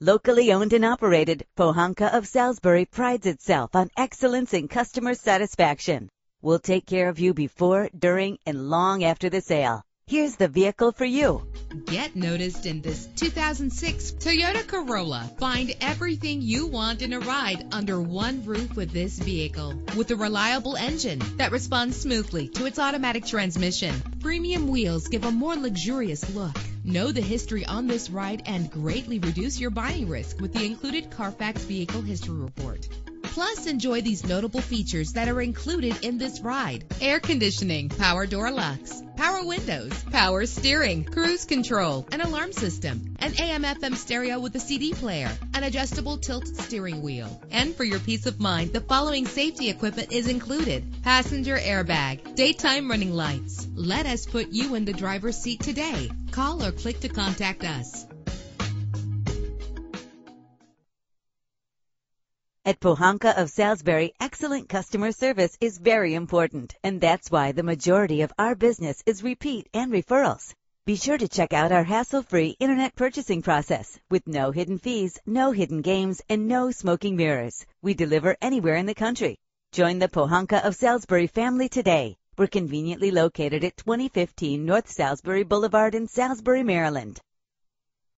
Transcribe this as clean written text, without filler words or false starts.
Locally owned and operated, Pohanka of Salisbury prides itself on excellence in customer satisfaction. We'll take care of you before, during, and long after the sale. Here's the vehicle for you. Get noticed in this 2006 Toyota Corolla. Find everything you want in a ride under one roof with this vehicle. With a reliable engine that responds smoothly to its automatic transmission, premium wheels give a more luxurious look. Know the history on this ride and greatly reduce your buying risk with the included Carfax Vehicle History Report. Plus, enjoy these notable features that are included in this ride: air conditioning, power door locks, power windows, power steering, cruise control, an alarm system, an AM/FM stereo with a CD player, an adjustable tilt steering wheel. And for your peace of mind, the following safety equipment is included: passenger airbag, daytime running lights. Let us put you in the driver's seat today. Call or click to contact us. At Pohanka of Salisbury, excellent customer service is very important, and that's why the majority of our business is repeat and referrals. Be sure to check out our hassle-free internet purchasing process with no hidden fees, no hidden games, and no smoking mirrors. We deliver anywhere in the country. Join the Pohanka of Salisbury family today. We're conveniently located at 2015 North Salisbury Boulevard in Salisbury, Maryland.